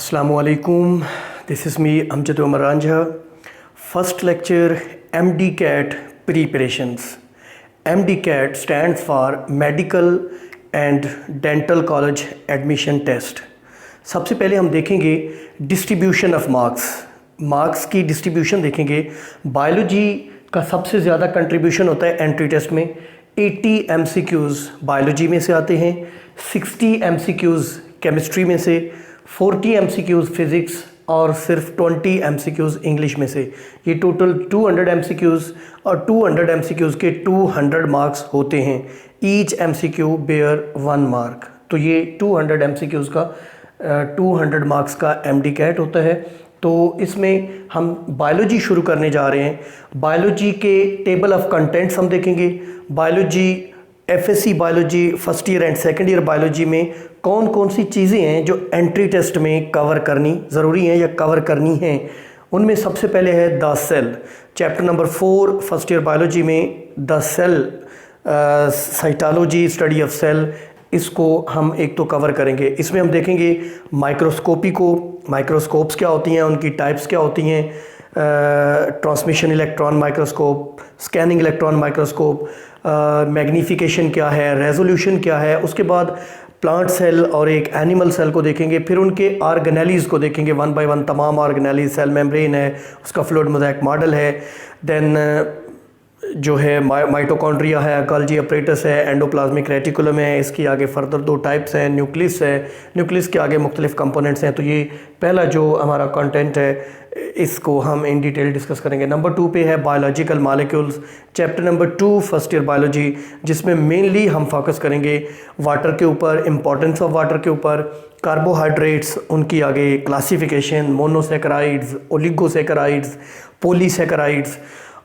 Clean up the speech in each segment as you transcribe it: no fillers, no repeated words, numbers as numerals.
Assalamualaikum. This is me, Amjad Omar Ranja. First lecture, MDCAT preparations. MDCAT stands for Medical and Dental College Admission Test. सबसे पहले हम देखेंगे distribution of marks की distribution देखेंगे। Biology का सबसे ज़्यादा कंट्रीब्यूशन होता है एंट्री टेस्ट में। 80 MCQs बायोलॉजी में से आते हैं, 60 MCQs केमिस्ट्री में से, 40 MCQs फिज़िक्स और सिर्फ 20 MCQs इंग्लिश में से। ये टोटल 200 MCQs और 200 MCQs के 200 मार्क्स होते हैं। Each MCQ bear 1 mark. तो ये 200 MCQs का 200 मार्क्स का MDCAT होता है। तो इसमें हम बायोलॉजी शुरू करने जा रहे हैं। बायोलॉजी के टेबल ऑफ कंटेंट्स हम देखेंगे। Biology FSC biology first year and second year biology में कौन कौन सी चीज़ें हैं जो एंट्री टेस्ट में कवर करनी ज़रूरी हैं या कवर करनी हैं। उनमें सबसे पहले है the cell. Chapter number 4 first year biology में the cell, cytology, study of cell, इसको हम एक तो कवर करेंगे। इसमें हम देखेंगे माइक्रोस्कोपी को, माइक्रोस्कोप्स क्या होती हैं, उनकी टाइप्स क्या होती हैं, transmission electron microscope, scanning electron microscope, magnification क्या है, रेजोल्यूशन क्या है। उसके बाद प्लांट सेल और एक एनिमल सेल को देखेंगे। फिर उनके ऑर्गेनेलीज़ को देखेंगे 1 बाय 1, तमाम ऑर्गेनेलीज, सेल मेम्ब्रेन है, उसका फ्लूइड मोज़ेक मॉडल है, देन जो है माइटोकॉन्ड्रिया है, गोल्गी अपरेटस है, एंडोप्लाज्मिक रेटिकुलम है। इसकी आगे फर्दर 2 टाइप्स हैं, न्यूक्लियस है, न्यूक्लियस के आगे मुख्तलिफ कंपोनेंट्स हैं। तो ये पहला जो हमारा कंटेंट है इसको हम इन डिटेल डिस्कस करेंगे। नंबर 2 पे है biological molecules, chapter number 2 first year biology, जिसमें मेनली हम फोकस करेंगे वाटर के ऊपर, इंपॉर्टेंस ऑफ वाटर के ऊपर, कार्बोहाइड्रेट्स, उनकी आगे क्लासिफिकेशन, मोनोसेकेराइड्स, ओलिगोसेकेराइड्स, पॉलीसेकेराइड्स,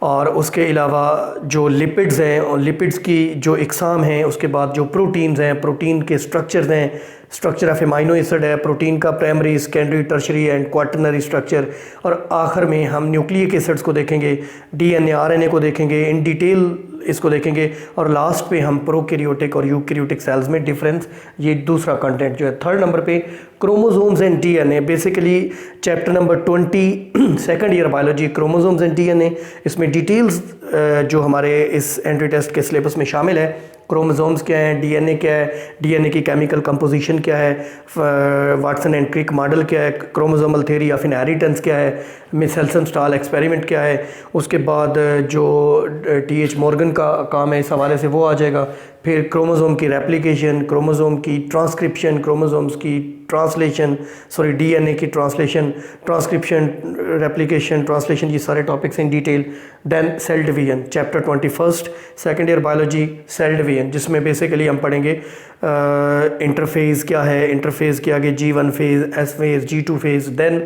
और उसके अलावा जो लिपिड्स हैं और लिपिड्स की जो इकसाम हैं। उसके बाद जो प्रोटीन्स हैं, प्रोटीन के स्ट्रक्चर्स हैं, स्ट्रक्चर ऑफ एमाइनो एसिड है, प्रोटीन का primary, secondary, tertiary and quaternary structure. और आखिर में हम न्यूक्लिक एसिड्स को देखेंगे, DNA RNA को देखेंगे, इन डिटेल इसको देखेंगे। और लास्ट पे हम प्रोकैरियोटिक और यूकैरियोटिक सेल्स में डिफरेंस, ये दूसरा कंटेंट जो है। थर्ड नंबर पे chromosomes and DNA, basically chapter number 20 second year biology, chromosomes and DNA। इसमें डिटेल्स जो हमारे इस एंट्री टेस्ट के सिलेबस में शामिल है। क्रोमोसोम्स क्या है, DNA क्या है, DNA की केमिकल कंपोजिशन क्या है, वाटसन एंड क्रिक मॉडल क्या है, क्रोमोसोमल थ्योरी ऑफ इनहेरिटेंस क्या है, मिसेल्सन स्टाल एक्सपेरिमेंट क्या है। उसके बाद जो TH मॉर्गन का काम है इस हवाले से वो आ जाएगा। फिर क्रोमोसोम की रेप्लिकेशन, क्रोमोसोम की ट्रांसक्रिप्शन, क्रोमोसोम्स की ट्रांसलेशन, DNA की ट्रांसलेशन, ट्रांसक्रिप्शन, रेप्लिकेशन, ट्रांसलेशन, ये सारे topics in detail. Then cell division, chapter 21 second year biology, cell division, जिसमें बेसिकली हम पढ़ेंगे इंटरफेज क्या है, इंटरफेज के आगे G1 phase, S phase, G2 phase, then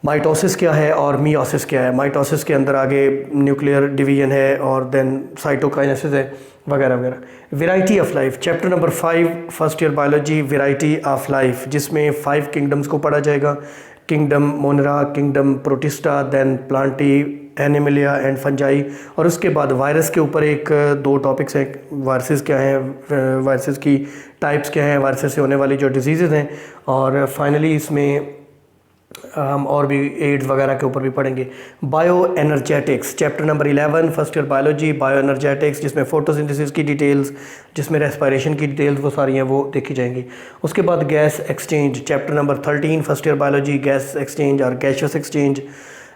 mitosis क्या है और मियोसिस क्या है। माइटोसिस के अंदर आगे न्यूक्लियर डिवीजन है और देन साइटोकाइनेसिस है, वगैरह वगैरह। Variety of life, chapter number 5 first year biology, variety of life, जिसमें 5 किंगडम्स को पढ़ा जाएगा। Kingdom Monera, kingdom Protista, then Plantae, Animalia and fungi. और उसके बाद वायरस के ऊपर 1-2 टॉपिक्स हैं। वायरसेस क्या हैं, वायरसेस की टाइप्स क्या हैं, वायरसेस से होने वाली जो डिजीज़ हैं। और फाइनली इसमें हम और भी एड्स वगैरह के ऊपर भी पढ़ेंगे। Bio energetics, chapter number 11 first year biology, bio energetics, जिसमें फोटोसिंथेसिस की डिटेल्स, जिसमें रेस्पिरेशन की डिटेल्स, वो सारी हैं, वो देखी जाएंगी। उसके बाद gas exchange, chapter number 13 first year biology, gas exchange और गैशियस एक्सचेंज,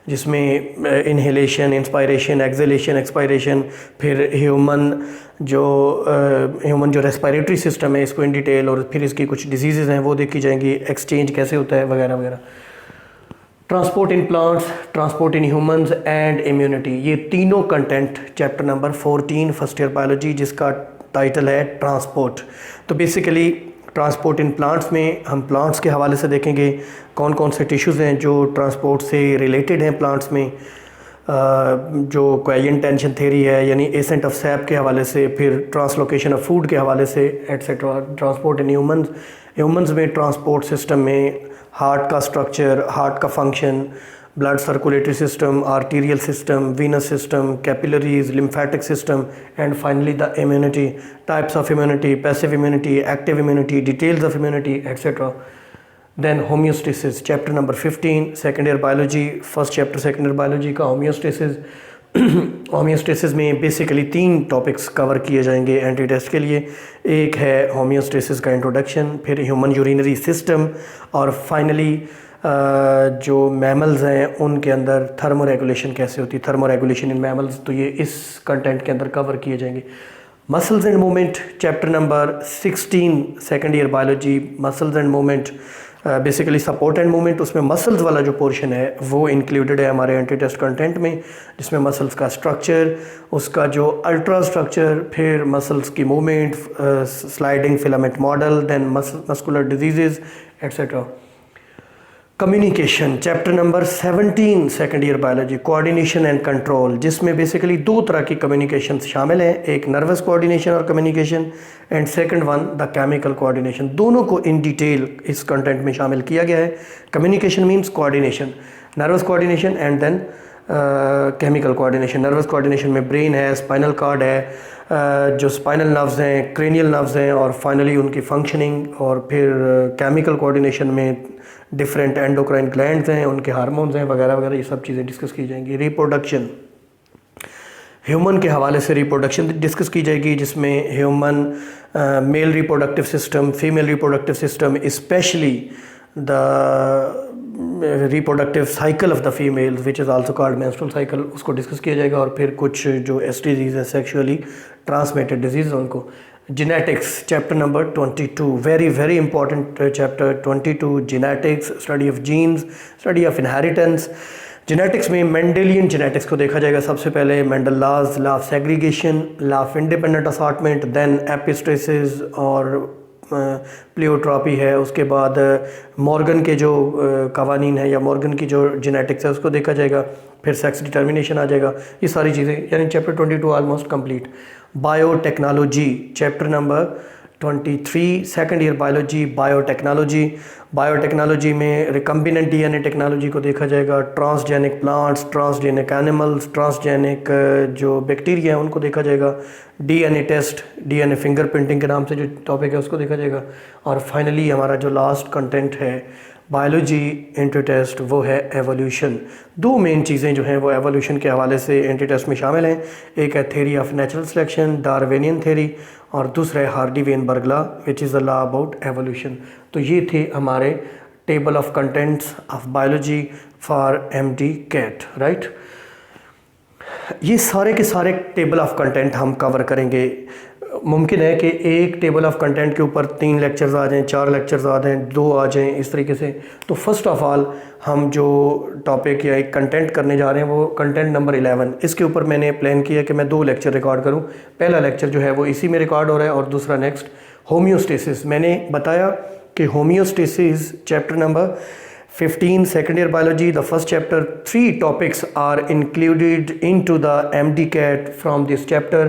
जिसमें इनहेलेशन, इंस्पायरेशन, एक्सहेलेशन, एक्सपायरेशन। फिर ह्यूमन जो रेस्पिरेटरी सिस्टम है, इसको इन डिटेल, और फिर इसकी कुछ डिजीज़ हैं वो देखी जाएंगी, एक्सचेंज कैसे होता है, वगैरह वगैरह। Transport in plants, transport in humans and immunity, ये तीनों content chapter number 14 first year biology, जिसका टाइटल है ट्रांसपोर्ट। तो बेसिकली ट्रांसपोर्ट इन प्लांट्स में हम प्लांट्स के हवाले से देखेंगे कौन कौन से टिश्यूज़ हैं जो ट्रांसपोर्ट से रिलेटेड हैं प्लांट्स में। जो क्वेरियन टेंशन थ्योरी है, यानी एसेंट ऑफ सैप के हवाले से, फिर ट्रांसलोकेशन ऑफ फूड के हवाले से, एट्सेट्रा। ट्रांसपोर्ट इन ह्यूमंस में ट्रांसपोर्ट सिस्टम में हार्ट का स्ट्रक्चर, हार्ट का function, blood circulatory system, arterial system, venous system, capillaries, lymphatic system, and finally the immunity, types of immunity, passive immunity, active immunity, details of immunity, etcetera. Then homeostasis chapter number 15 second year biology, first chapter second year biology का homeostasis. Homeostasis में basically 3 topics cover किए जाएंगे anti test के लिए। एक है homeostasis का introduction, फिर ह्यूमन यूरिनरी सिस्टम, और फाइनली जो मैमल्स हैं उनके अंदर थर्मो रेगुलेशन कैसे होती है, थर्मो रेगुलेशन इन मैमल्स, तो ये इस कंटेंट के अंदर कवर किए जाएंगे। Muscles and movement chapter number 16 second year biology, muscles and movement, basically support and movement, उसमें मसल्स वाला जो पोर्शन है वो इंक्लूडेड है हमारे एंटी टेस्ट कंटेंट में, जिसमें मसल्स का स्ट्रक्चर, उसका जो अल्ट्रा स्ट्रक्चर, फिर मसल्स की movement, sliding filament model, then muscular diseases etcetera. Communication chapter number 17 second year biology, coordination and control, जिसमें बेसिकली 2 तरह की कम्युनिकेशन शामिल हैं, एक नर्वस कोऑर्डिनेशन और communication and second one the chemical coordination. दोनों को इन डिटेल इस कंटेंट में शामिल किया गया है। Communication means coordination, nervous coordination and then chemical coordination. Nervous coordination में ब्रेन है, स्पाइनल कार्ड है, जो स्पाइनल नर्व्स हैं, क्रेनियल नर्व्स हैं, और फाइनली उनकी फंक्शनिंग, और फिर केमिकल कोऑर्डिनेशन में डिफरेंट एंडोक्राइन ग्लैंड्स हैं, उनके हार्मोन्स हैं वगैरह वगैरह, ये सब चीज़ें डिस्कस की जाएंगी। रिप्रोडक्शन, ह्यूमन के हवाले से रिप्रोडक्शन डिस्कस की जाएगी, जिसमें human male reproductive system, female reproductive system, specially the reproductive cycle of the female which is also called menstrual cycle, उसको डिस्कस किया जाएगा। और फिर कुछ जो एसटीडीज है, सेक्सुअली ट्रांसमिटेड डिजीज़, उनको। Genetics chapter number 22, very important chapter 22, genetics, study of genes, study of inheritance. Genetics में मेंडेलियन जेनेटिक्स को देखा जाएगा सबसे पहले, Mendel laws, law of segregation, law of independent assortment, then epistasis और pleiotropy है। उसके बाद मॉर्गन के जो कवानीन है या मॉर्गन की जो जेनेटिक्स है उसको देखा जाएगा। फिर सेक्स डिटर्मिनेशन आ जाएगा, ये सारी चीज़ें, यानी chapter 22 almost complete. Biotechnology chapter number 23 second year biology, biotechnology. Biotechnology में रिकम्बिनेंट डीएनए टेक्नोलॉजी को देखा जाएगा, transgenic plants, transgenic animals, transgenic जो बैक्टीरिया हैं उनको देखा जाएगा। डीएनए टेस्ट, डीएनए फिंगरप्रिंटिंग के नाम से जो टॉपिक है उसको देखा जाएगा। और फाइनली हमारा जो लास्ट कंटेंट है बायोलॉजी एंटी टेस्ट, वो है एवोल्यूशन। 2 मेन चीज़ें जो हैं वो एवोल्यूशन के हवाले से एंटी टेस्ट में शामिल हैं। एक है theory of natural selection, Darwinian theory, और दूसरा है Hardy Weinberg law which is the law about evolution. तो ये थे हमारे table of contents of biology for MD CAT, right. ये सारे के सारे टेबल ऑफ कंटेंट हम कवर करेंगे। मुमकिन है कि एक टेबल ऑफ कंटेंट के ऊपर 3 लेक्चर्स आ जाएं, 4 लेक्चर्स आ जाएं, 2 आ जाएं, इस तरीके से। तो फर्स्ट ऑफ ऑल हम जो टॉपिक या एक कंटेंट करने जा रहे हैं वो कंटेंट नंबर 11, इसके ऊपर मैंने प्लान किया कि मैं 2 लेक्चर रिकॉर्ड करूं। पहला लेक्चर जो है वो इसी में रिकॉर्ड हो रहा है और दूसरा नेक्स्ट होम्योस्टेसिस। मैंने बताया कि homeostasis chapter number 15 second year biology, the first chapter, 3 topics are included into the MDCAT from this chapter.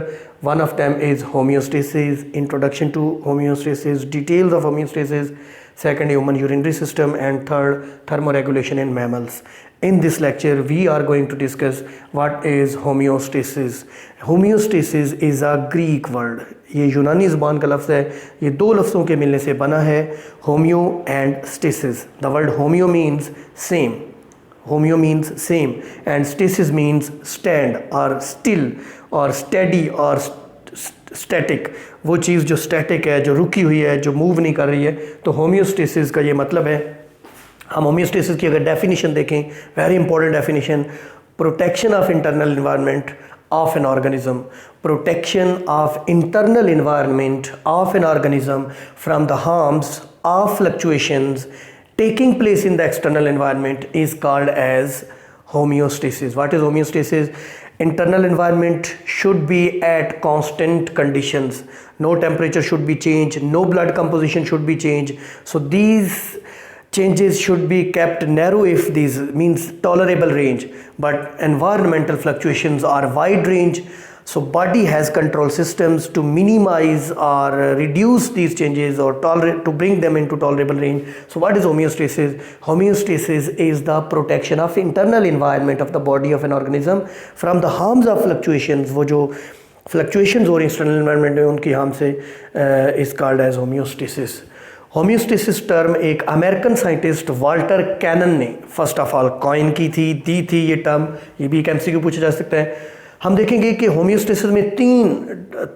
One of them is homeostasis, introduction to homeostasis, details of homeostasis, second human urinary system, and third thermoregulation in mammals. In this lecture we are going to discuss what is homeostasis. Homeostasis is a Greek word. ये यूनानी ज़बान का लफ्ज़ है, ये 2 लफ्ज़ों के मिलने से बना है, homeo and stasis. The word homeo means same, homeo means same, and stasis means stand और स्टिल और स्टेडी और स्टैटिक। वो चीज़ जो स्टैटिक है, जो रुकी हुई है, जो मूव नहीं कर रही है, तो होम्योस्टेसिस का ये मतलब है। हम होम्योस्टेसिस की अगर डेफिनेशन देखें, very important definition, protection of internal environment of an organism, protection of internal environment of an organism from the harms of fluctuations taking place in the external environment is called as homeostasis. What is homeostasis? Internal environment should be at constant conditions, no temperature should be changed, no blood composition should be changed, so these changes should be kept narrow if these means tolerable range, but environmental fluctuations are wide range, so body has control systems to minimize or reduce these changes or to bring them into tolerable range. So what is homeostasis? Homeostasis is the protection of internal environment of the body of an organism from the harms of fluctuations. वो जो fluctuations हो रही external environment में उनकी harm से is called as homeostasis. Homeostasis term एक American scientist Walter cannon ने first of all coin की थी, दी थी ये टर्म। ये भी एक एमसीक्यू पूछा जा सकता है। हम देखेंगे कि होम्योस्टेसिस में 3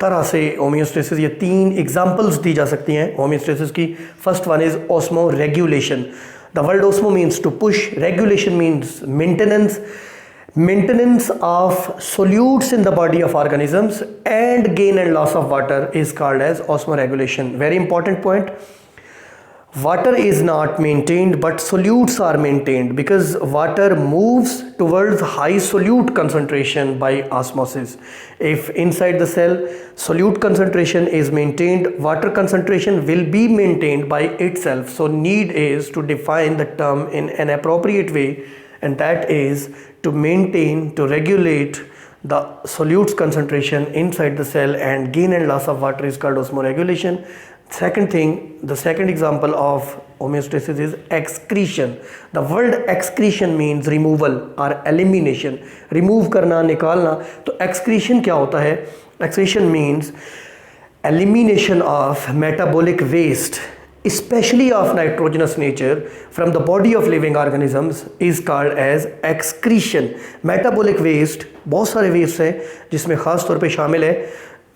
तरह से होम्योस्टेसिस या 3 एग्जांपल्स दी जा सकती हैं होम्योस्टेसिस की। First one is osmoregulation. The word osmo means to push, regulation means maintenance of solutes in the body of organisms, and gain and loss of water is called as osmoregulation. Very important point. Water is not maintained but solutes are maintained because water moves towards high solute concentration by osmosis. If inside the cell solute concentration is maintained, water concentration will be maintained by itself. So need is to define the term in an appropriate way, and that is to maintain, to regulate the solutes concentration inside the cell, and gain and loss of water is called osmoregulation. Second thing, the second example of homeostasis is excretion. The word excretion means removal or elimination. Remove करना, निकालना। तो excretion क्या होता है? Excretion means elimination of metabolic waste, especially of nitrogenous nature, from the body of living organisms is called as excretion. Metabolic waste बहुत सारे waste हैं जिसमें ख़ास तौर पे शामिल है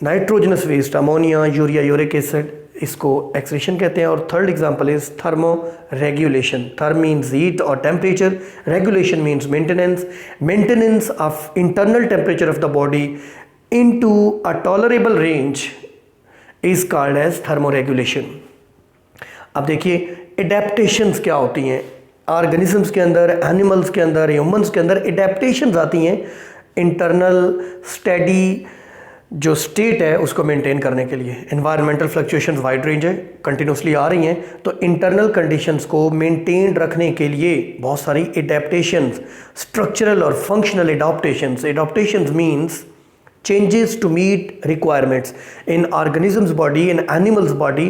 nitrogenous waste, ammonia, urea, uric acid, इसको एक्सक्रीशन कहते हैं। और third example is thermoregulation. Therm means heat और temperature, regulation means maintenance of internal temperature of the body into a tolerable range is called as thermoregulation. अब देखिए adaptations क्या होती हैं ऑर्गेनिजम्स के अंदर, एनिमल्स के अंदर, ह्यूमंस के अंदर एडेप्टेशंस आती हैं इंटरनल स्टेडी जो स्टेट है उसको मेंटेन करने के लिए। एनवायरमेंटल फ्लक्चुएशंस वाइड रेंज है, कंटिन्यूसली आ रही हैं, तो इंटरनल कंडीशंस को मेंटेन रखने के लिए बहुत सारी एडेप्टेशंस, स्ट्रक्चरल और functional adaptations means changes to meet requirements in organisms body, in animals body.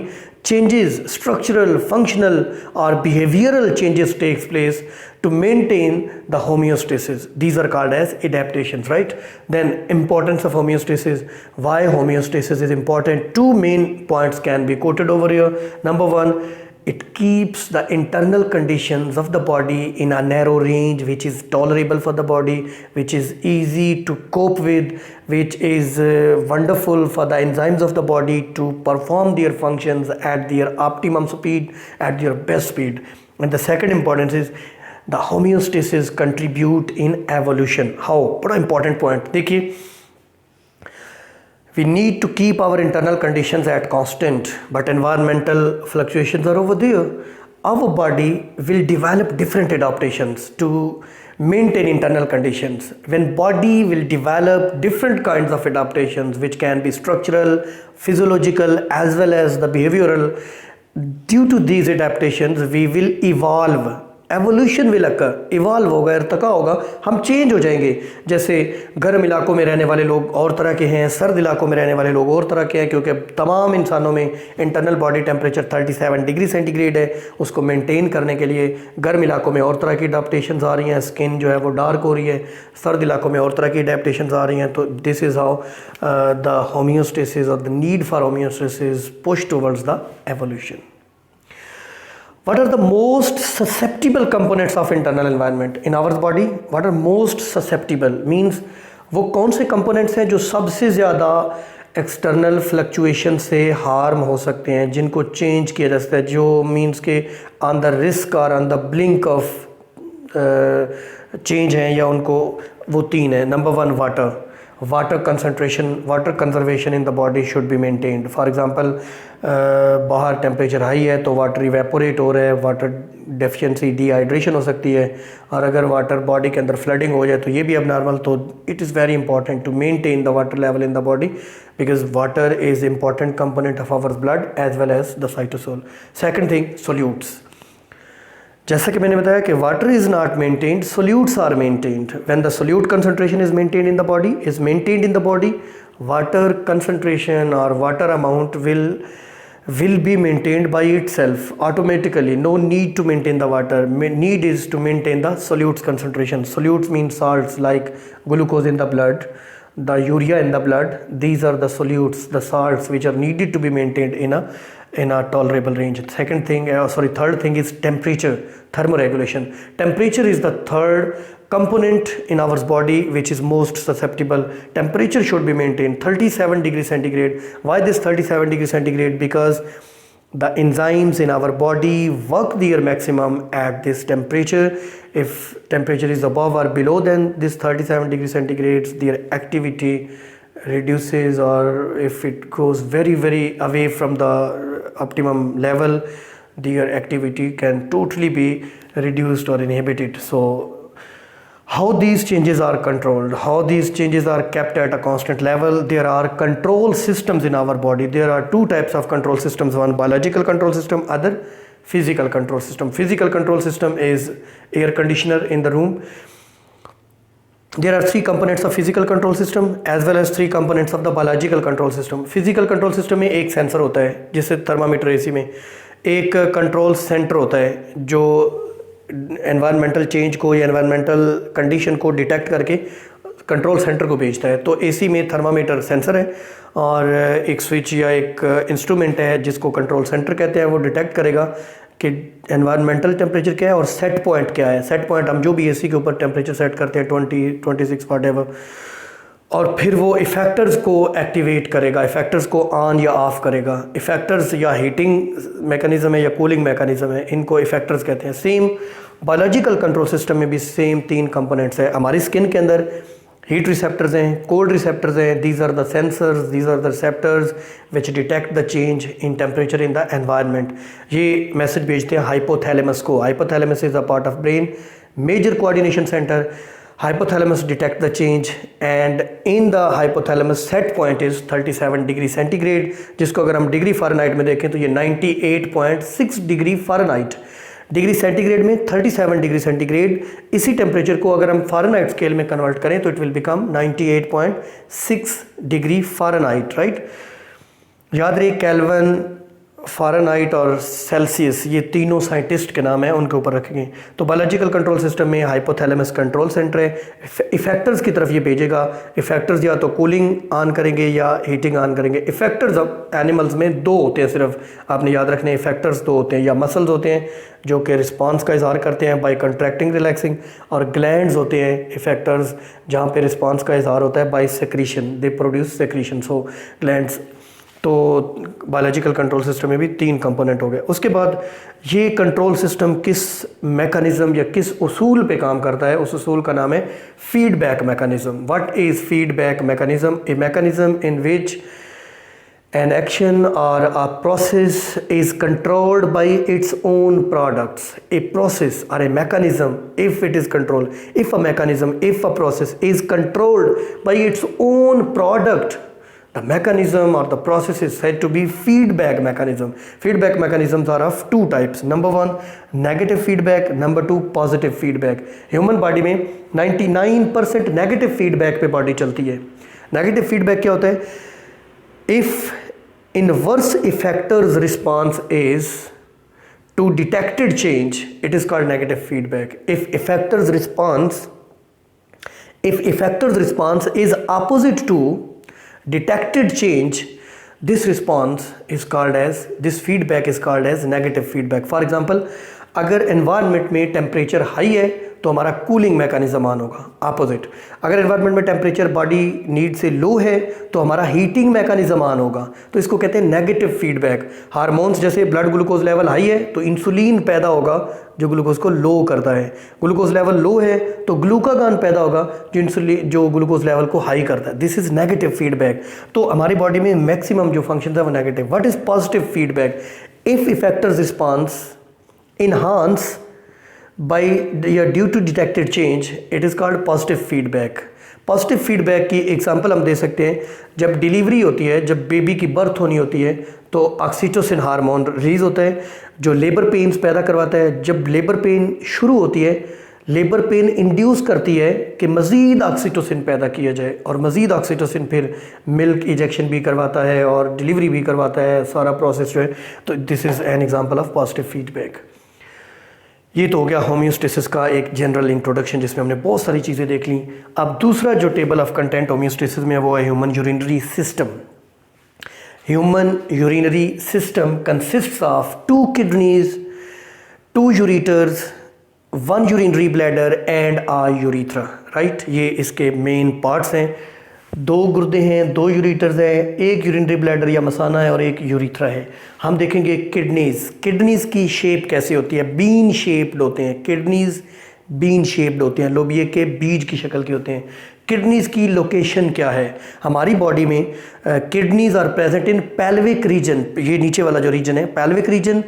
Changes, structural, functional or behavioral changes takes place to maintain the homeostasis. These are called as adaptations, right? Then importance of homeostasis. Why homeostasis is important? 2 main points can be quoted over here. Number 1, it keeps the internal conditions of the body in a narrow range which is tolerable for the body, which is easy to cope with, which is wonderful for the enzymes of the body to perform their functions at their optimum speed, at their best speed. And the second importance is the homeostasis contribute in evolution. How? बड़ा important point देखिए, we need to keep our internal conditions at constant, but environmental fluctuations are over there. Our body will develop different adaptations to maintain internal conditions. When body will develop different kinds of adaptations which can be structural, physiological as well as the behavioral, due to these adaptations we will evolve. Evolution will occur, evolve होगा, इर्तका होगा, हम change हो जाएंगे। जैसे गर्म इलाकों में रहने वाले लोग और तरह के हैं, सर्द इलाकों में रहने वाले लोग और तरह के हैं, क्योंकि तमाम इंसानों में internal body temperature 37 degree centigrade है। उसको मेंटेन करने के लिए गर्म इलाकों में और तरह की अडेप्टेशंस आ रही हैं, स्किन जो है वो डार्क हो रही है, सर्द इलाकों में और तरह की अडेप्टेशंस आ रही हैं। तो this is how the homeostasis और the need for homeostasis push towards the evolution. What are the most susceptible components of internal environment in our body? What are most susceptible means वो कौन से components हैं जो सबसे ज़्यादा external fluctuation से harm हो सकते हैं, जिनको चेंज किया जा सकता है, जो मीन्स के ऑन द रिस्क और on the blink of change हैं, या उनको वो 3 है। Number 1 water concentration, water conservation in the body should be maintained. For example बाहर टेम्परेचर हाई है तो वाटर इवेपोरेट हो रहा है, वाटर डेफिशिएंसी, डिहाइड्रेशन हो सकती है, और अगर वाटर बॉडी के अंदर फ्लडिंग हो जाए तो ये भी अब नॉर्मल। तो it is very important to maintain the water level in the body because water is important component of our blood as well as the cytosol. Second thing solutes, जैसा कि मैंने बताया कि water is not maintained, solutes are maintained. When the solute concentration is maintained in the body, water concentration और water amount will be maintained by itself automatically. No need to maintain the water. Need is to maintain the solutes concentration. Solutes means salts like glucose in the blood, the urea in the blood. These are the solutes, the salts which are needed to be maintained in a in a tolerable range. Third thing is temperature, thermoregulation. Temperature is the third component in our body which is most susceptible. Temperature should be maintained 37 degrees centigrade. Why this 37 degrees centigrade? Because the enzymes in our body work their maximum at this temperature. If temperature is above or below than this 37 degrees centigrade, their activity reduces, or if it goes very away from the optimum level, their activity can totally be reduced or inhibited. So how these changes are controlled, how these changes are kept at a constant level? There are control systems in our body. There are two types of control systems, one biological control system, other physical control system. Physical control system is air conditioner in the room. There are three components of physical control system as well as three components of the biological control system. Physical control system में एक sensor होता है जिससे thermometer AC में, एक control centre होता है जो एनवायरमेंटल चेंज को या एनवायरमेंटल कंडीशन को डिटेक्ट करके कंट्रोल सेंटर को भेजता है. तो एसी में थर्मामीटर सेंसर है और एक स्विच या एक इंस्ट्रूमेंट है जिसको कंट्रोल सेंटर कहते हैं. वो डिटेक्ट करेगा कि एनवायरमेंटल टेम्परेचर क्या है और सेट पॉइंट क्या है. सेट पॉइंट हम जो भी एसी के ऊपर टेम्परेचर सेट करते हैं 20, 26 व्हाटएवर, और फिर वो इफेक्टर्स को एक्टिवेट करेगा, इफेक्टर्स को ऑन या ऑफ करेगा. इफेक्टर्स या हीटिंग मैकेनिज्म है या कूलिंग मैकेनिज्म है, इनको इफेक्टर्स कहते हैं. सेम बायोलॉजिकल कंट्रोल सिस्टम में भी सेम तीन कंपोनेंट्स है. हमारी स्किन के अंदर हीट रिसेप्टर्स हैं, कोल्ड रिसेप्टर्स हैं. These are the sensors, these are the receptors which detect the change in temperature in the environment. ये मैसेज भेजते हैं हाइपोथैलेमस को. Hypothalamus is a part of brain, major coordination centre. Hypothalamus detect the change and in the hypothalamus set point is 37 degree centigrade, जिसको अगर हम degree Fahrenheit में देखें तो ये 98.6 डिग्री फ़ारेनहाइट. डिग्री सेंटीग्रेड में 37 डिग्री सेंटीग्रेड. इसी टेम्परेचर को अगर हम फ़ारेनहाइट स्केल में कन्वर्ट करें तो it will become 98.6 degree Fahrenheit. Right, याद रहे केल्विन, फ़ारेनहाइट और सेल्सियस ये तीनों साइंटिस्ट के नाम हैं, उनके ऊपर रखेंगे. तो बायोलॉजिकल कंट्रोल सिस्टम में हाइपोथैलेमस कंट्रोल सेंटर है. इफेक्टर्स की तरफ ये भेजेगा. इफेक्टर्स या तो कूलिंग ऑन करेंगे या हीटिंग ऑन करेंगे. इफेक्टर्स एनिमल्स में दो होते हैं सिर्फ, आपने याद रखने. इफेक्टर्स दो होते हैं, या मसल्स होते हैं जो कि रिस्पॉन्स का इजहार करते हैं बाय कंट्रैक्टिंग रिलैक्सिंग, और ग्लैंड्स होते हैं इफेक्टर्स जहाँ पे रिस्पॉन्स का इजहार होता है by secretion, they produce secretion. So glands. तो बायोलॉजिकल कंट्रोल सिस्टम में भी तीन कंपोनेंट हो गए. उसके बाद ये कंट्रोल सिस्टम किस मैकेनिज्म या किस उसूल पे काम करता है, उस उसूल का नाम है feedback mechanism. What is feedback mechanism? A mechanism in which an action or a process is controlled by its own products. A process or a mechanism, if it is controlled, if a mechanism, if a process is controlled by its own product, the mechanism or the process is said to be feedback mechanism. Feedback mechanisms are of two types. Number one, negative feedback. Number two, positive feedback. Human body में 99% negative feedback पे body चलती है. Negative feedback क्या होता है? If inverse effector's response is to detected change, it is called negative feedback. If effector's response is opposite to detected change, this feedback is called as negative feedback. For example, अगर environment में temperature high है तो हमारा cooling mechanism on होगा. Opposite, अगर environment में temperature body need से लो है तो हमारा हीटिंग मैकेनिज्म ऑन होगा. तो इसको कहते हैं नेगेटिव फीडबैक. हार्मोन्स जैसे ब्लड ग्लूकोज लेवल हाई है तो इंसुलिन पैदा होगा जो ग्लूकोज को लो करता है. ग्लूकोज लेवल लो है तो ग्लूकागॉन पैदा होगा जो ग्लूकोज लेवल को हाई करता है. This is negative feedback. तो हमारी बॉडी में मैक्सिमम जो फंक्शन है वो negative. What is positive feedback? If effectors response enhance by due to detected change, it is called positive feedback. Positive feedback की एग्जांपल हम दे सकते हैं. जब डिलीवरी होती है, जब बेबी की बर्थ होनी होती है तो ऑक्सीटोसिन हार्मोन रिलीज होता है जो लेबर पेन्स पैदा करवाता है. जब लेबर पेन शुरू होती है, लेबर पेन इंड्यूस करती है कि मज़ीद ऑक्सीटोसिन पैदा किया जाए, और मज़ीद ऑक्सीटोसिन फिर मिल्क इंजेक्शन भी करवाता है और डिलीवरी भी करवाता है, सारा प्रोसेस जो है. तो this is an example of positive feedback. ये तो हो गया होम्योस्टेसिस का एक जनरल इंट्रोडक्शन जिसमें हमने बहुत सारी चीज़ें देख ली. अब दूसरा जो टेबल ऑफ कंटेंट होम्योस्टेसिस में वो है human urinary system. Human urinary system consists of 2 kidneys, 2 ureters, 1 urinary bladder and a urethra, right. ये इसके मेन पार्ट्स हैं। 2 गुर्दे हैं, 2 यूरिटर्स हैं, 1 यूरिनरी ब्लैडर या मसाना है और 1 यूरिथ्रा है। हम देखेंगे किडनीज़ की शेप कैसे होती है। बीन शेप्ड होते हैं किडनीज़, बीन शेप्ड होते हैं, लोबिये के बीज की शक्ल के होते हैं। किडनीज़ की लोकेशन क्या है हमारी बॉडी में? Kidneys are present in pelvic region, ये नीचे वाला जो रीजन है pelvic region,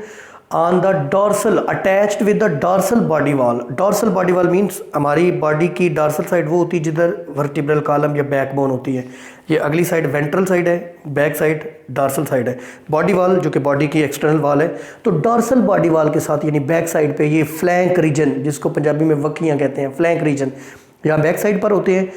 on the dorsal attached with the dorsal body wall. Dorsal body wall means हमारी बॉडी की डॉर्सल साइड वो होती है जिधर वर्टिब्रल कॉलम या बैकबोन होती है। ये अगली साइड वेंट्रल साइड है, बैक साइड डॉर्सल साइड है। बॉडी वॉल जो कि बॉडी की एक्सटर्नल वॉल है, तो डॉर्सल बॉडी वॉल के साथ यानी बैक साइड पे ये फ्लैंक रीजन, जिसको पंजाबी में वक्कियाँ कहते हैं, फ्लैंक रीजन यहाँ बैक साइड पर होते हैं।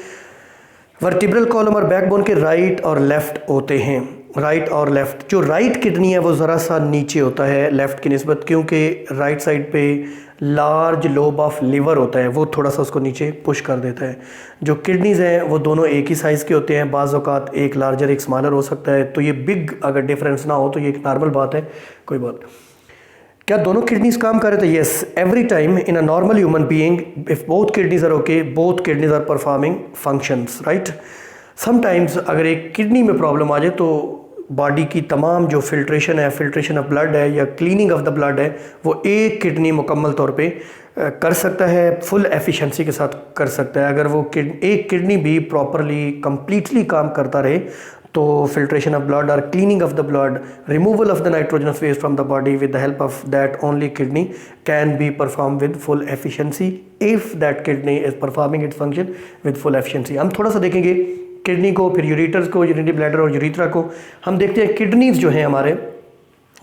वर्टिब्रल कॉलम और बैकबोन के राइट और लेफ्ट होते हैं, राइट और लेफ्ट। जो राइट किडनी है वो ज़रा सा नीचे होता है लेफ़्ट की निस्बत, क्योंकि राइट साइड पे लार्ज लोब ऑफ लिवर होता है, वो थोड़ा सा उसको नीचे पुश कर देता है। जो किडनीज़ हैं वो दोनों एक ही साइज़ के होते हैं, बाज़ औक़ात एक लार्जर एक स्मॉलर हो सकता है, तो ये बिग अगर डिफरेंस ना हो तो ये एक नॉर्मल बात है, कोई बात। क्या दोनों किडनीज काम कर रहे थे? Yes, every time in a normal human being if both kidneys are okay, both kidneys are performing functions, right. Sometimes अगर एक किडनी में प्रॉब्लम आ जाए तो बॉडी की तमाम जो फिल्ट्रेशन है, फिल्ट्रेशन ऑफ ब्लड है या क्लीनिंग ऑफ द ब्लड है, वो एक किडनी मुकम्मल तौर पे कर सकता है, फुल एफिशिएंसी के साथ कर सकता है। अगर वो एक किडनी भी प्रॉपरली कंप्लीटली काम करता रहे तो फिल्ट्रेशन ऑफ ब्लड और cleaning of the blood, removal of the nitrogenous waste from the body with the help of that only kidney can be perform with full efficiency if that kidney is performing its function with full efficiency. हम थोड़ा सा देखेंगे kidney को, फिर ureters को, urinary bladder और urethra को। हम देखते हैं किडनीज जो हैं हमारे,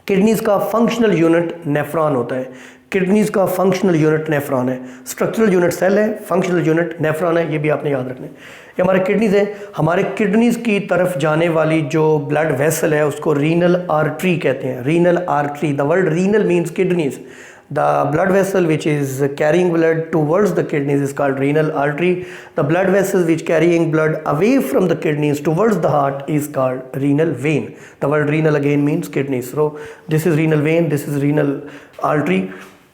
किडनीज़ का फंक्शनल यूनिट नेफ्रॉन होता है। किडनीज़ का फंक्शनल यूनिट नेफ्रॉन है, स्ट्रक्चरल यूनिट सेल है, फंक्शनल यूनिट नेफ्रॉन है, ये भी आपने याद रखना है। ये हमारे किडनीज़ हैं। हमारे किडनीज़ की तरफ जाने वाली जो ब्लड वेसल है उसको रीनल आर्टरी कहते हैं, renal artery. The word renal means kidneys. The blood vessel which is carrying blood towards the kidneys is called renal artery. The blood vessels which carrying blood away from the kidneys towards the heart is called renal vein. The word renal again means kidneys. So this is renal vein, this is renal artery,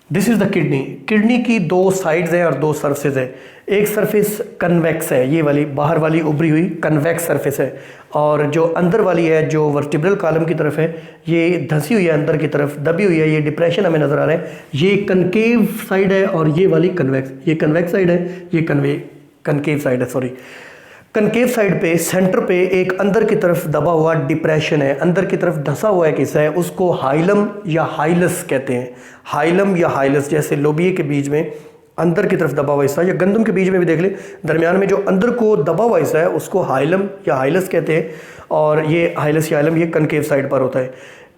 this is the kidney. Kidney की 2 sides हैं और 2 surface है। एक surface convex है, ये वाली बाहर वाली उभरी हुई कन्वेक्स सरफेस है, और जो अंदर वाली है जो वर्टिब्रल कॉलम की तरफ है ये धंसी हुई है, अंदर की तरफ दबी हुई है, ये डिप्रेशन हमें नज़र आ रहा है। ये कनकेव साइड है और ये वाली कन्वेक्स, ये कन्वेक्स साइड है, ये कनकेव साइड है, सॉरी। कनकेव साइड पे सेंटर पे एक अंदर की तरफ दबा हुआ डिप्रेशन है, अंदर की तरफ धंसा हुआ एक हिस्सा है, उसको हाइलम या हाइलस कहते हैं। हाइलम या हाइलस, जैसे लोबिये के बीज में अंदर की तरफ दबा हुआ हिस्सा, या गंदम के बीज में भी देख ले दरमियान में जो अंदर को दबा हुआ हिस्सा है उसको हाइलम या हाइलस कहते हैं, और ये हाइलस या हाइलम ये कनकेव साइड पर होता है।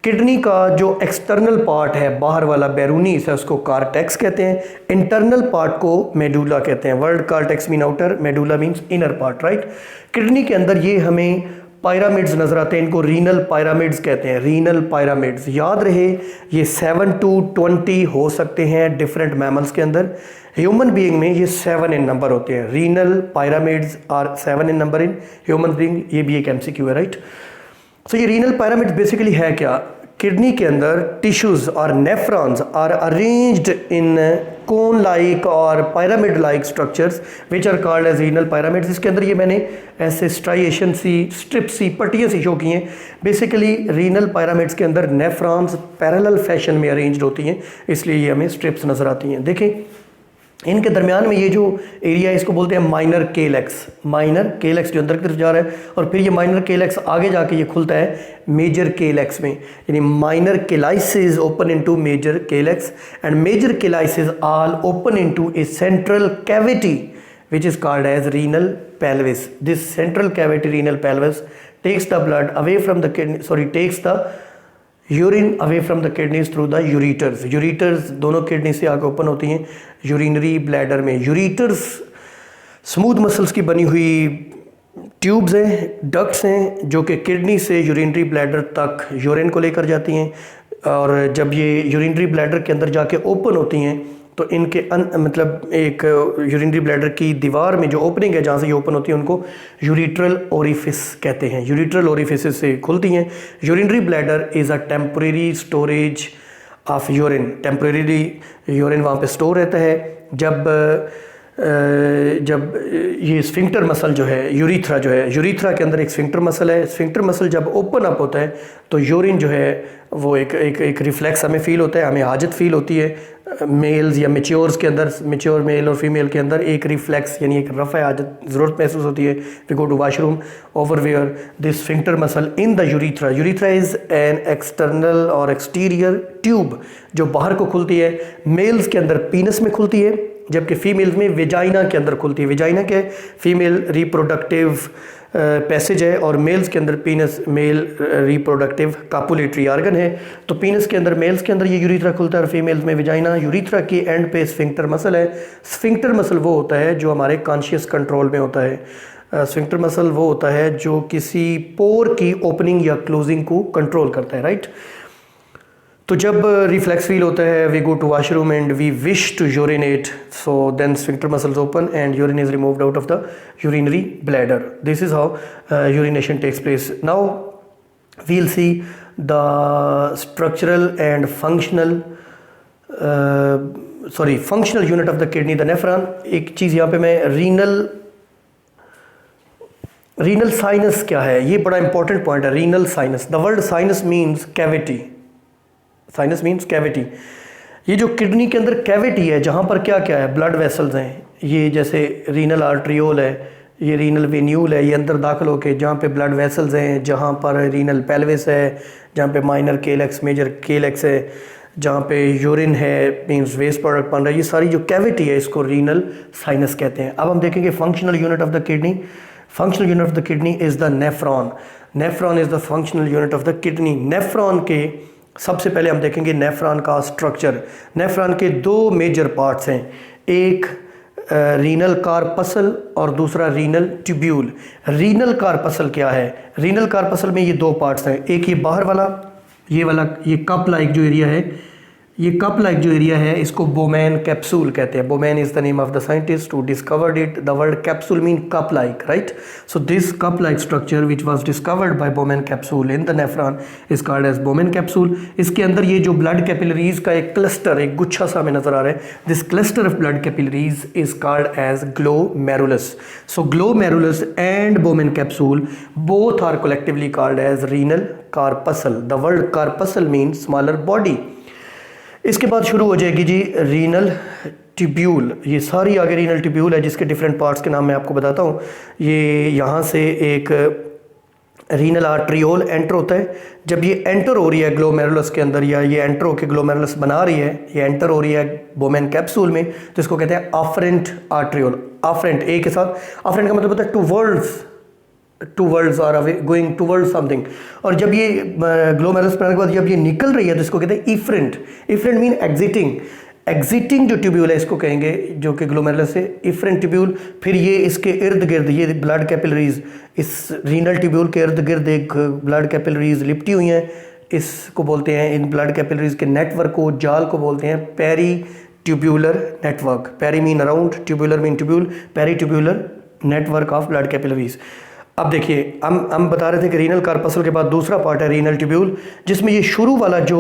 किडनी का जो एक्सटर्नल पार्ट है, बाहर वाला बैरूनी हिस्सा, उसको कार्टेक्स कहते हैं। इंटरनल पार्ट को मेडुला कहते हैं। Word cortex mean outer, medulla means inner part, right. Kidney के अंदर ये हमें पायरामिड्स नजर आते हैं, इनको रीनल पायरामिड्स कहते हैं, रीनल पायरामिड्स। याद रहे ये 7 to 20 हो सकते हैं डिफरेंट मैमल्स के अंदर। ह्यूमन बीइंग में ये 7 इन नंबर होते हैं। Renal pyramids are 7 in number in human being. ये भी एक एमसीक्यू है, राइट। सो ये रीनल पायरामिड्स बेसिकली है क्या? किडनी के अंदर टिश्यूज और nephrons are arranged in cone like और pyramid like structures which are called as renal pyramids। इसके अंदर ये मैंने ऐसे स्ट्राइएशन सी, स्ट्रिप सी, पट्टियाँ सी शो की हैं। बेसिकली रीनल पायरामिड्स के अंदर नेफ्रॉन्स पैरेलल फैशन में अरेंज्ड होती हैं, इसलिए ये हमें स्ट्रिप्स नज़र आती हैं। देखें इनके दरमियान में ये जो एरिया है इसको बोलते हैं माइनर केलेक्स। माइनर केलेक्स जो अंदर की तरफ जा रहा है, और फिर ये माइनर केलेक्स आगे जाके ये खुलता है मेजर केलेक्स में, यानी minor calyces open into major calyx and major calyces all open into a central cavity which is called as renal pelvis. This central cavity renal pelvis takes the blood away from the kidney, takes the urine away from the kidneys through the ureters. Ureters दोनों kidney से आगे open होती हैं urinary bladder में। Ureters smooth muscles की बनी हुई tubes हैं, डक्ट्स हैं, जो कि किडनी से यूरिनरी ब्लैडर तक यूरिन को लेकर जाती हैं, और जब ये यूरिनरी ब्लैडर के अंदर जाके ओपन होती हैं तो इनके मतलब एक यूरिनरी ब्लैडर की दीवार में जो ओपनिंग है जहाँ से ये ओपन होती है उनको यूरिट्रल ओरिफिस कहते हैं। यूरिट्रल ओरिफिस से खुलती हैं। Urinary bladder is a temporary storage of urine. Temporary urine वहाँ पे स्टोर रहता है। जब ये स्फिंक्टर मसल जो है, यूरीथ्रा जो है, यूरीथ्रा के अंदर एक स्फिंक्टर मसल है। स्फिंक्टर मसल जब ओपन अप होता है तो यूरिन जो है वो एक रिफ्लेक्स हमें फील होता है, हमें हाजत फील होती है। मेल्स या मेच्योर्स के अंदर, मेच्योर मेल और फीमेल के अंदर एक रिफ्लेक्स यानी एक रफ़ा हाजत ज़रूरत महसूस होती है। We go to washroom over where this sphincter muscle in the urethra. Urethra is an external और एक्सटीरियर ट्यूब जो बाहर को खुलती है। मेल्स के अंदर पीनस में खुलती है, जबकि फीमेल्स में वेजाइना के अंदर खुलती है। वेजाइना क्या है? फीमेल रिप्रोडक्टिव पैसेज है, और मेल्स के अंदर पीनस मेल रिप्रोडक्टिव कापुलेटरी आर्गन है। तो पीनस के अंदर, मेल्स के अंदर ये यूरीथ्रा खुलता है और फीमेल्स में वेजाइना। यूरीथ्रा की एंड पे स्फिंक्टर मसल है। स्फिंक्टर मसल वो होता है जो हमारे कॉन्शियस कंट्रोल में होता है। स्फिंक्टर मसल वो होता है जो किसी पोर की ओपनिंग या क्लोजिंग को कंट्रोल करता है, राइट। तो जब रिफ्लेक्स फील होता है, we go to washroom and we wish to urinate, so then sphincter muscles open and urine is removed out of the urinary bladder. This is how urination takes place. Now we'll see the structural and functional unit of the kidney, the nephron. एक चीज़ यहाँ पे मैं renal sinus क्या है, ये बड़ा important point है. Renal sinus, the word sinus means cavity. Sinus means cavity. ये जो किडनी के अंदर कैविटी है जहाँ पर क्या क्या है, ब्लड वेसल्स हैं. ये जैसे रीनल आर्ट्रियोल है, ये रीनल वेन्यूल है, ये अंदर दाखिल होके जहाँ पे ब्लड वेसल्स हैं, जहाँ पर रीनल पेल्विस है, जहाँ पे माइनर केलेक्स मेजर केलेक्स है, जहाँ पे यूरिन है मीन्स वेस्ट प्रोडक्ट बन रहा है, ये सारी जो कैविटी है इसको रीनल साइनस कहते हैं. अब हम देखेंगे functional unit of the kidney. Functional unit of the kidney is the nephron. Nephron is the functional unit of the kidney. Nephron के सबसे पहले हम देखेंगे नेफ्रॉन का स्ट्रक्चर. नेफ्रॉन के दो मेजर पार्ट्स हैं, एक रीनल कार्पसल और दूसरा रीनल ट्यूब्यूल. रीनल कार्पसल क्या है? रीनल कार्पसल में ये दो पार्ट्स हैं, एक ये बाहर वाला, ये कप लाइक जो एरिया है, ये कप लाइक जो एरिया है इसको बोमैन कैप्सूल कहते हैं. Bowman is the name of the scientist who discovered it. The word capsule mean cup like, right. So this cup like structure which was discovered by Bowman capsule in the nephron is called as Bowman capsule. इसके अंदर ये जो blood capillaries का एक cluster, एक गुच्छा सा हमें नजर आ रहा है, this cluster of blood capillaries is called as glomerulus. So glomerulus and Bowman capsule both are collectively called as renal corpuscle. The word corpuscle mean smaller body. इसके बाद शुरू हो जाएगी जी रीनल ट्यूब्यूल. ये सारी आगे रीनल ट्यूब्यूल है जिसके डिफरेंट पार्ट्स के नाम मैं आपको बताता हूँ. ये यहाँ से एक रीनल आर्ट्रियोल एंटर होता है. जब ये एंटर हो रही है ग्लोमेरुलस के अंदर, या ये एंटर होकर ग्लोमेरुलस बना रही है, ये एंटर हो रही है बोमैन कैप्सूल में, तो इसको कहते हैं afferent आर्ट्रियोल. afferent ए के साथ, afferent का मतलब होता है towards are going towards something. और जब ये ग्लोमेरुलस बनाने के बाद जब ये निकल रही है तो इसको कहते हैं इफरेंट. इफरेंट मीन एग्जिटिंग जो ट्यूब्यूल है इसको कहेंगे, जो कि ग्लोमेरुलस से इफरेंट ट्यूब्यूल. फिर ये इसके इर्द गिर्द ये ब्लड कैपिलरीज, इस रीनल ट्यूब्यूल के इर्द गिर्द एक ब्लड कैपिलरीज लिपटी हुई हैं. इसको बोलते हैं, इन ब्लड कैपिलरीज के नेटवर्क को, जाल को बोलते हैं peritubular network. Peri mean around, tubular mean tubule, peritubular network of blood capillaries. अब देखिए हम बता रहे थे कि रीनल कार्पसल के बाद दूसरा पार्ट है रीनल ट्यूब्यूल, जिसमें ये शुरू वाला जो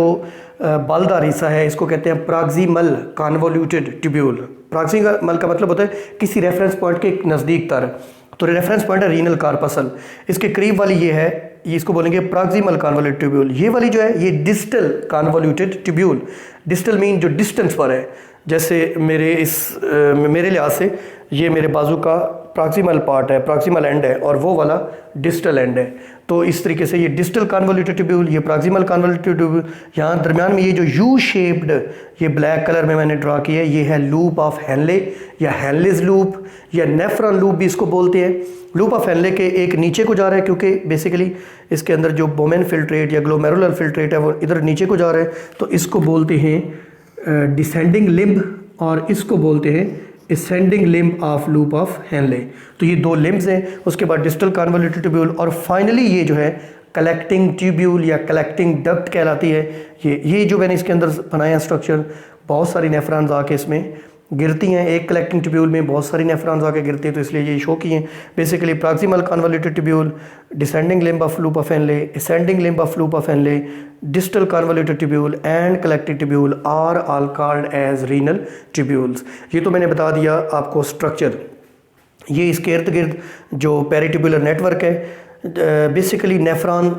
बालदार हिस्सा है इसको कहते हैं प्रॉक्सिमल कन्वोल्यूटेड ट्यूब्यूल. प्रॉक्सिमल का मतलब होता है किसी रेफरेंस पॉइंट के नज़दीक तर. तो रेफरेंस पॉइंट है रीनल कार्पसल. इसके करीब वाली ये है, ये इसको बोलेंगे प्रॉक्सिमल कन्वोल्यूटेड ट्यूब्यूल. ये वाली जो है ये distal convoluted tubule. Distal mean जो डिस्टेंस पर है. जैसे मेरे लिहाज से ये मेरे बाजू का प्रॉक्सिमल पार्ट है, प्रॉक्सिमल एंड है, और वो वाला डिस्टल एंड है. तो इस तरीके से ये डिस्टल कन्वोल्यूटेड ट्यूब्यूल, ये प्रॉक्सिमल कन्वोल्यूटेड ट्यूब्यूल. यहाँ दरम्यान में ये जो यू शेप्ड, ये ब्लैक कलर में मैंने ड्रा किया है, ये है लूप ऑफ हेनले या हेनलेज लूप या नेफ्रॉन लूप भी इसको बोलते हैं. लूप ऑफ हेनले के एक नीचे को जा रहा है, क्योंकि बेसिकली इसके अंदर जो बोमेन फिल्ट्रेट या ग्लोमेरुलर फिल्ट्रेट है वो इधर नीचे को जा रहा है, तो इसको बोलते हैं डिसेंडिंग लिम्ब, और इसको बोलते हैं ascending limb of loop of Henley. तो ये दो लिम्ब्स हैं. उसके बाद डिस्टल कन्वोल्यूटेड ट्यूब्यूल, और फाइनली ये जो है कलेक्टिंग ट्यूब्यूल या कलेक्टिंग डक्ट कहलाती है. ये जो मैंने इसके अंदर बनाया स्ट्रक्चर बहुत सारी नेफ्रॉन्स आके इसमें गिरती हैं। एक कलेक्टिंग ट्यूब्यूल में बहुत सारी नेफ्रॉन्स आके गिरती हैं, तो इसलिए ये शो किए। Basically proximal convoluted tubule, descending limb of loop of Henle, ascending limb of loop of Henle, distal convoluted tubule and collecting tubule are all called as renal tubules. ये तो मैंने बता दिया आपको स्ट्रक्चर। ये इसके इर्द गिर्द जो पेरिट्यूब्यूलर नेटवर्क है, basically nephron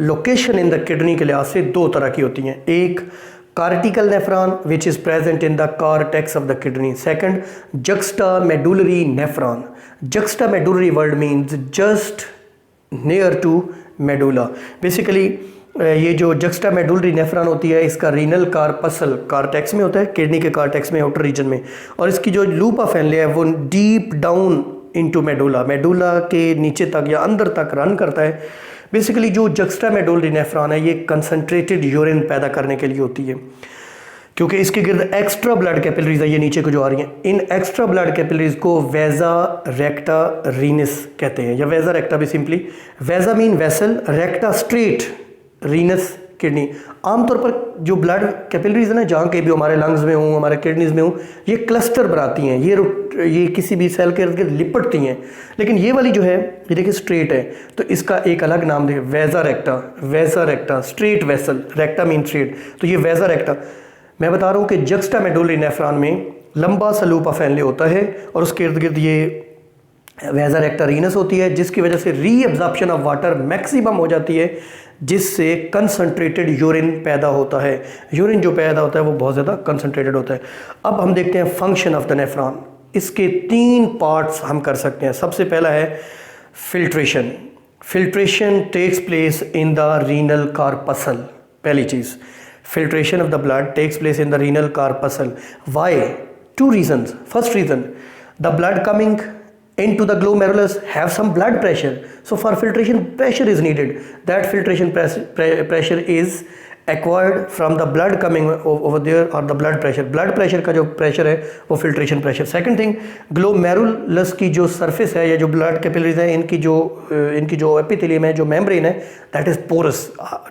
location in the kidney के लिहाज से दो तरह की होती हैं। एक cortical nephron which is present in the cortex of the kidney. Second juxtamedullary nephron. juxtamedullary word means just near to medulla. Basically ये जो juxtamedullary नेफ्रॉन होती है, इसका रीनल कार्पसल कॉर्टेक्स में होता है, किडनी के कॉर्टेक्स में, आउटर रीजन में, और इसकी जो लूप ऑफ हेनले है वो deep down into medulla, medulla के नीचे तक या अंदर तक रन करता है। बेसिकली जो juxtamedullary नेफ्रॉन है ये कंसनट्रेटेड यूरिन पैदा करने के लिए होती है, क्योंकि इसके गिर्द एक्स्ट्रा ब्लड कैपिलरीज है, ये नीचे को जो आ रही हैं, इन एक्स्ट्रा ब्लड कैपिलरीज को वेजा रेक्टा रीनस कहते हैं, या वेजा रेक्टा भी simply. Vasa mean vessel, recta straight, renes kidney. आमतौर पर जो ब्लड कैपिलरीज है ना, जहाँ के भी हमारे लंग्स में हों, हमारे किडनीज में हों, ये क्लस्टर बनाती हैं, ये किसी भी सेल के इर्द गिर्द लिपटती हैं। लेकिन ये वाली जो है ये देखिए स्ट्रेट है, तो इसका एक अलग नाम देखिए, vasa recta. Vasa recta straight vessel, recta mean straight, तो ये वेजा रेक्टा। मैं बता रहा हूँ कि juxtamedullary नेफ्रॉन में लंबा सा लूप ऑफ हेनले होता है और उसके इर्द गिर्द ये वेजा रेक्टा रीनस होती है, जिसकी वजह से रीअब्जॉर्प्शन ऑफ वाटर मैक्सिमम हो जाती है, जिससे कंसंट्रेटेड यूरिन पैदा होता है। यूरिन जो पैदा होता है वो बहुत ज़्यादा कंसंट्रेटेड होता है। अब हम देखते हैं फंक्शन ऑफ द नेफ्रॉन। इसके 3 पार्ट्स हम कर सकते हैं। सबसे पहला है filtration. Filtration takes place in the renal corpuscle. पहली चीज़, filtration of the blood takes place in the renal corpuscle. Why? 2 reasons. First reason, the blood coming into the glomerulus have some blood pressure, so for filtration pressure is needed. That filtration pressure is acquired from the blood coming over there, or the blood pressure का जो pressure है वो filtration pressure. Second thing, glomerulus की जो surface है या जो blood capillaries है, इनकी जो epithelium है, जो membrane है, that is porous,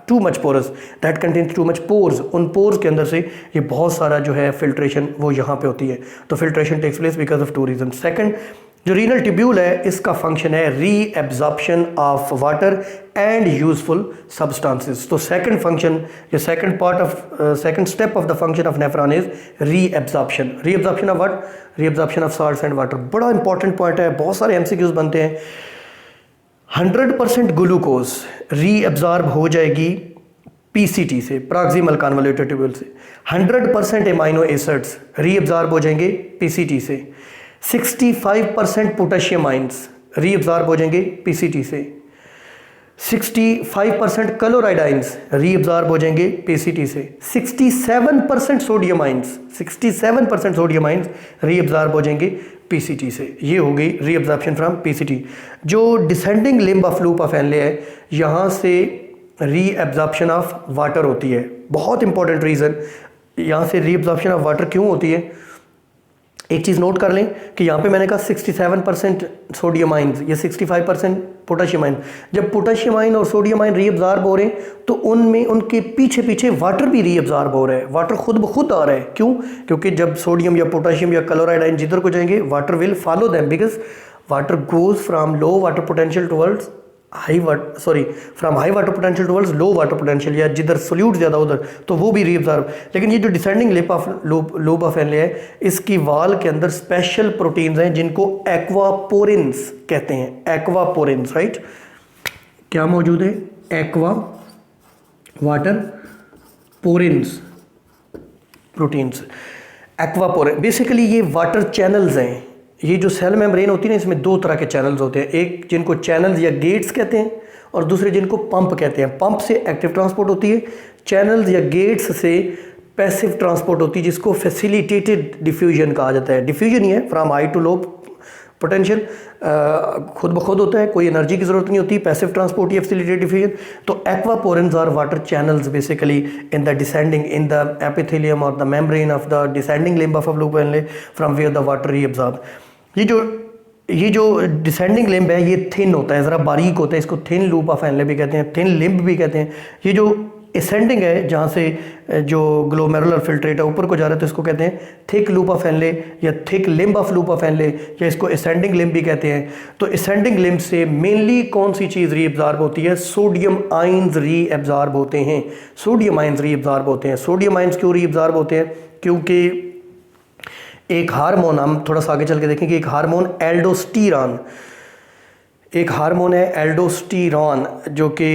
too much porous, that contains too much pores. उन pores के अंदर से ये बहुत सारा जो है filtration वो यहाँ पे होती है। तो filtration takes place because of 2 reasons. Second, जो रीनल ट्यूब्यूल है इसका फंक्शन है reabsorption of water and useful substances. तो सेकंड फंक्शन या second step of the function of nephron is reabsorption. Reabsorption of what? Reabsorption of salts and water. बड़ा important point है, बहुत सारे एमसीक्यूज बनते हैं। 100% ग्लूकोज रीएब्जॉर्ब हो जाएगी पीसीटी से, प्रॉक्सिमल कन्वोल्यूटेड ट्यूब्यूल से। 100% एमाइनो एसिड्स रीएब्जॉर्ब हो जाएंगे पीसीटी से। 65% पोटेशियम आयंस रीअब्जॉर्ब हो जाएंगे पीसीटी से। 65% क्लोराइड आयंस रीअब्जॉर्ब हो जाएंगे पीसीटी से। 67% सोडियम आयंस रीअब्जॉर्ब हो जाएंगे पीसीटी से। ये हो गई रीअब्जॉर्प्शन फ्रॉम पीसीटी। जो descending limb of loop of Henley है, यहाँ से रीअब्जॉर्प्शन ऑफ वाटर होती है। बहुत इंपॉर्टेंट रीज़न, यहाँ से रीअब्जॉर्प्शन ऑफ वाटर क्यों होती है, एक चीज़ नोट कर लें कि यहाँ पे मैंने कहा 67% सोडियम आयंस या 65% पोटेशियम आयन। जब पोटेशियम आयन और सोडियम आयन रीअब्जॉर्ब हो रहे हैं तो उनमें उनके पीछे पीछे वाटर भी रीअब्जॉर्ब हो रहा है, वाटर खुद ब खुद आ रहा है। क्यों? क्योंकि जब सोडियम या पोटेशियम या क्लोराइड आयन जिधर को जाएंगे, water will follow them, because water goes from low water potential towards high water potential towards low water potential, या जिधर सोल्यूट ज़्यादा उधर, तो वो भी रीअब्जॉर्ब। लेकिन ये जो डिसेंडिंग लोब ऑफ हेनले है, इसकी वाल के अंदर स्पेशल प्रोटीन्स हैं जिनको एक्वापोरिन्स कहते हैं। Aquaporins, right? क्या मौजूद है? Aqua water porins proteins, aquaporin. Basically ये वाटर चैनल्स हैं। ये जो सेल मेम्ब्रेन होती है ना, इसमें 2 तरह के चैनल्स होते हैं, एक जिनको चैनल्स या गेट्स कहते हैं और दूसरे जिनको पंप कहते हैं। पंप से एक्टिव ट्रांसपोर्ट होती है, चैनल्स या गेट्स से पैसिव ट्रांसपोर्ट होती है, जिसको फैसिलिटेटेड डिफ्यूजन कहा जाता है। डिफ्यूजन ही है, from high to low potential, खुद ब खुद होता है, कोई एनर्जी की जरूरत नहीं होती। पैसिव ट्रांसपोर्ट या फैसिलिटेटेड डिफ्यूजन। तो aquaporins are water channels basically in the descending in the epithelium और the membrane of the descending limb of loop Henle from where the water reabsorb. ये जो डिसेंडिंग लिम्ब है ये thin होता है, ज़रा बारीक होता है, इसको थिन लूप ऑफ हेनले भी कहते हैं, थिन लिम्ब भी कहते हैं। ये जो असेंडिंग है, जहाँ से जो ग्लोमेरुलर फिल्ट्रेट है ऊपर को जा रहा है, तो इसको कहते हैं थिक लूप ऑफ एनले या thick limb of loop of Henle, या इसको असेंडिंग लिम्ब भी कहते हैं। तो असेंडिंग लिम्ब से मेनली कौन सी चीज़ रीअब्जॉर्ब होती है? सोडियम आयंस रीअब्जॉर्ब होते हैं। सोडियम आयंस रीअब्जॉर्ब होते हैं। सोडियम आयंस क्यों रीअब्जॉर्ब होते हैं? क्योंकि एक हार्मोन, हम थोड़ा सा आगे चल के देखेंगे, एक हार्मोन एल्डोस्टीरॉन, एक हार्मोन है एल्डोस्टीरॉन, जो कि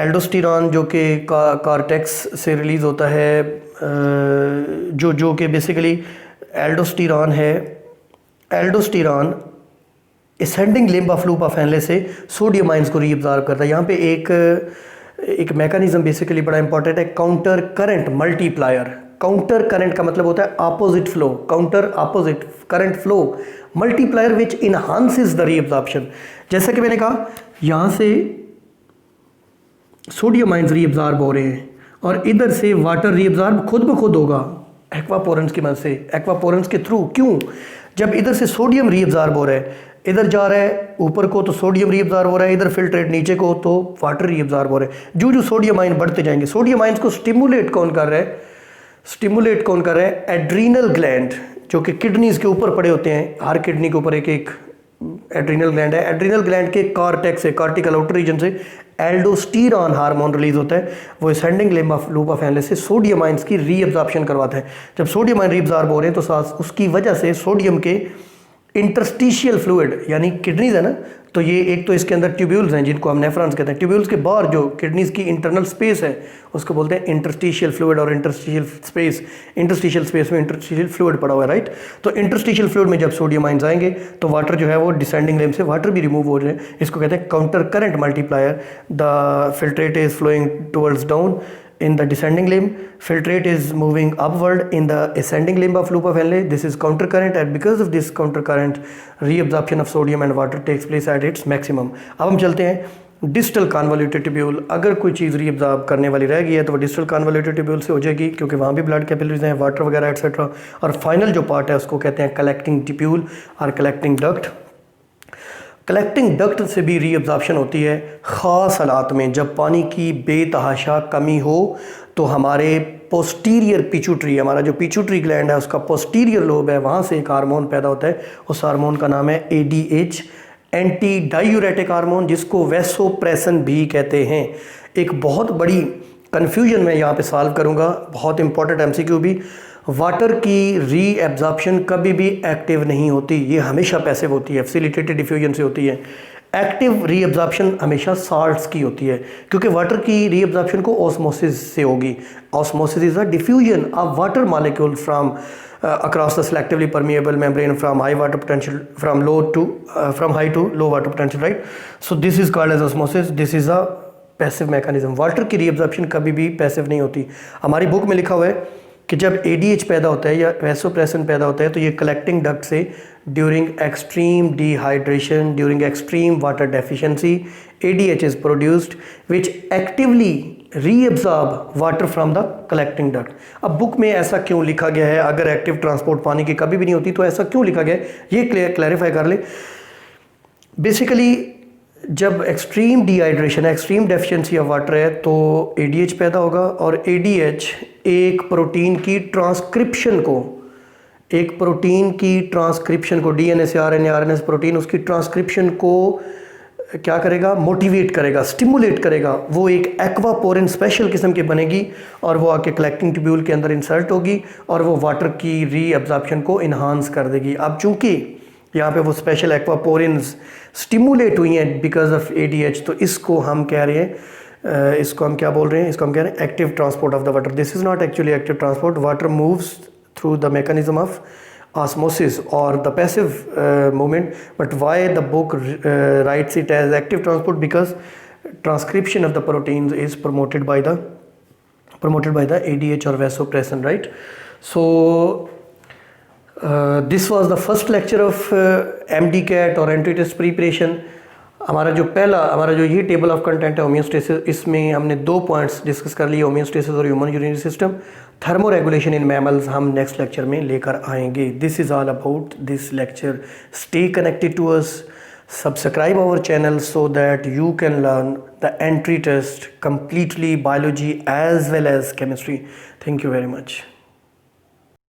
एल्डोस्टीरॉन जो कि कॉर्टेक्स से रिलीज़ होता है, जो कि बेसिकली एल्डोस्टीरॉन है। Aldosterone ascending limb of loop of Henle से सोडियम आयंस को रीअब्जॉर्ब करता है। यहाँ पे एक मैकेनिज्म बेसिकली बड़ा इंपॉर्टेंट है, counter current multiplier. Counter current का मतलब होता है opposite flow, counter opposite current flow multiplier which enhances the reabsorption. जैसा कि मैंने कहा, यहाँ से सोडियम आयंस रीअब्जॉर्ब हो रहे हैं और इधर से वाटर रीअब्जॉर्ब खुद ब खुद होगा एक्वापोरेंस की मदद से, एक्वापोरेंस के थ्रू। क्यों? जब इधर से सोडियम रीअब्जॉर्ब हो रहा है, इधर जा रहा है ऊपर को तो सोडियम रीअब्जॉर्ब हो रहा है, इधर फिल्ट्रेट नीचे को तो वाटर रीअब्जॉर्ब हो रहा है। जो जो सोडियम आयन बढ़ते जाएंगे, सोडियम आयंस को स्टिमुलेट कौन कर रहा है? स्टिमुलेट कौन कर रहा है? एड्रीनल ग्लैंड, जो कि किडनीज के ऊपर पड़े होते हैं। हर किडनी के ऊपर एक एक एड्रीनल ग्लैंड है। एड्रीनल ग्लैंड के कॉर्टेक्स से, कॉर्टिकल आउटर रीजन से एल्डोस्टीरॉन हार्मोन रिलीज होता है। वो ascending limb of loop of Henle से सोडियम आयंस की रीअब्जॉर्प्शन करवाता है। जब सोडियम आयन रीअब्जॉर्ब हो रहे हैं तो उसकी वजह से सोडियम के इंटरस्टिशियल फ्लूइड, यानी किडनीज है ना, तो ये एक तो इसके अंदर ट्यूब्यूल्स हैं जिनको हम नेफ्रॉन्स कहते हैं। ट्यूब्यूल्स के बाहर जो किडनीज की इंटरनल स्पेस है उसको बोलते हैं इंटरस्टिशियल फ्लूइड और इंटरस्टिशियल स्पेस। इंटरस्टिशियल स्पेस में इंटरस्टिशियल फ्लूइड पड़ा हुआ है, राइट। तो इंटरस्टिशियल फ्लूइड में जब सोडियम आयंस आएंगे तो वाटर जो है वो डिसेंडिंग लिम्ब से वाटर भी रिमूव हो रहे हैं। इसको कहते हैं counter current multiplier. The filtrate is flowing towards down in the descending limb, filtrate is moving upward in the ascending limb of loop of Henle. This is counter current, and because of this counter current, reabsorption of sodium and water takes place at its maximum. अब हम चलते हैं distal convoluted tubule. अगर कोई चीज़ reabsorb करने वाली रह गई है तो वो डिस्टल कॉन्वोल्यूटेड ट्यूब्यूल से हो जाएगी, क्योंकि वहाँ भी ब्लड कैपिलरीज हैं, वाटर वगैरह एटसेट्रा। और फाइनल जो पार्ट है उसको कहते हैं कलेक्टिंग ट्यूब्यूल और कलेक्टिंग डक्ट। कलेक्टिंग डक्ट से भी रीअब्जॉर्प्शन होती है ख़ास हालात में, जब पानी की बेतहाशा कमी हो तो हमारे पोस्टीरियर पिट्यूटरी, हमारा जो पिट्यूटरी ग्लैंड है उसका पोस्टीरियर लोब है, वहाँ से एक हार्मोन पैदा होता है। उस हार्मोन का नाम है ADH, एंटी डायूरेटिक हार्मोन, जिसको वैसोप्रेसन भी कहते हैं। एक बहुत बड़ी कन्फ्यूजन मैं यहाँ पे सॉल्व करूँगा, बहुत इंपॉर्टेंट MCQ भी। वाटर की रीएब्जॉर्प्शन कभी भी एक्टिव नहीं होती, ये हमेशा पैसिव होती है, फैसिलिटेटेड डिफ्यूजन से होती है। एक्टिव रीएब्जॉर्प्शन हमेशा साल्ट्स की होती है, क्योंकि वाटर की रीएब्जॉर्प्शन को ऑस्मोसिस से होगी। Osmosis is a diffusion of water molecule from across the selectively permeable membrane from high water potential, from high to low water potential, right? So this is called as osmosis. This is a passive mechanism. Water की reabsorption कभी भी passive नहीं होती। हमारी book में लिखा हुआ है कि जब ADH पैदा होता है या वैसोप्रेसन पैदा होता है तो ये कलेक्टिंग डक्ट से during extreme dehydration, during extreme water deficiency, ADH is produced which actively reabsorb water from the collecting duct। अब बुक में ऐसा क्यों लिखा गया है? अगर एक्टिव ट्रांसपोर्ट पानी की कभी भी नहीं होती तो ऐसा क्यों लिखा गया है, ये क्लैरिफाई कर ले। बेसिकली जब extreme dehydration, extreme deficiency of water है तो ADH पैदा होगा, और ADH एक प्रोटीन की ट्रांसक्रिप्शन को DNA से RNA से प्रोटीन, उसकी ट्रांसक्रिप्शन को क्या करेगा? मोटिवेट करेगा, स्टिमुलेट करेगा। वो एक एक्वापोरिन स्पेशल किस्म की बनेगी और वो आके कलेक्टिंग ट्यूब्यूल के अंदर इंसर्ट होगी और वो वाटर की रीअब्जॉर्प्शन को इन्हांस कर देगी। अब चूंकि यहाँ पे वो स्पेशल एक्वापोरिन्स स्टिमुलेट हुई हैं बिकॉज ऑफ ADH, तो इसको हम कह रहे हैं, इसको हम क्या बोल रहे हैं? इसको हम कह रहे हैं active transport of the water. This is not actually active transport. Water moves through the mechanism of osmosis or the passive movement, but why the book writes it as active transport? Because transcription of the proteins is promoted by the ADH or vasopressin, right? So this was the first lecture of MDCAT or entry test preparation। हमारा जो ये table of content है homeostasis, इसमें हमने 2 points discuss कर लिए, homeostasis और human urinary system. Thermoregulation in mammals हम नेक्स्ट लेक्चर में लेकर आएंगे। This is all about this lecture. Stay connected to us, Subscribe our channel so that you can learn the entry test completely biology as well as chemistry. Thank you very much.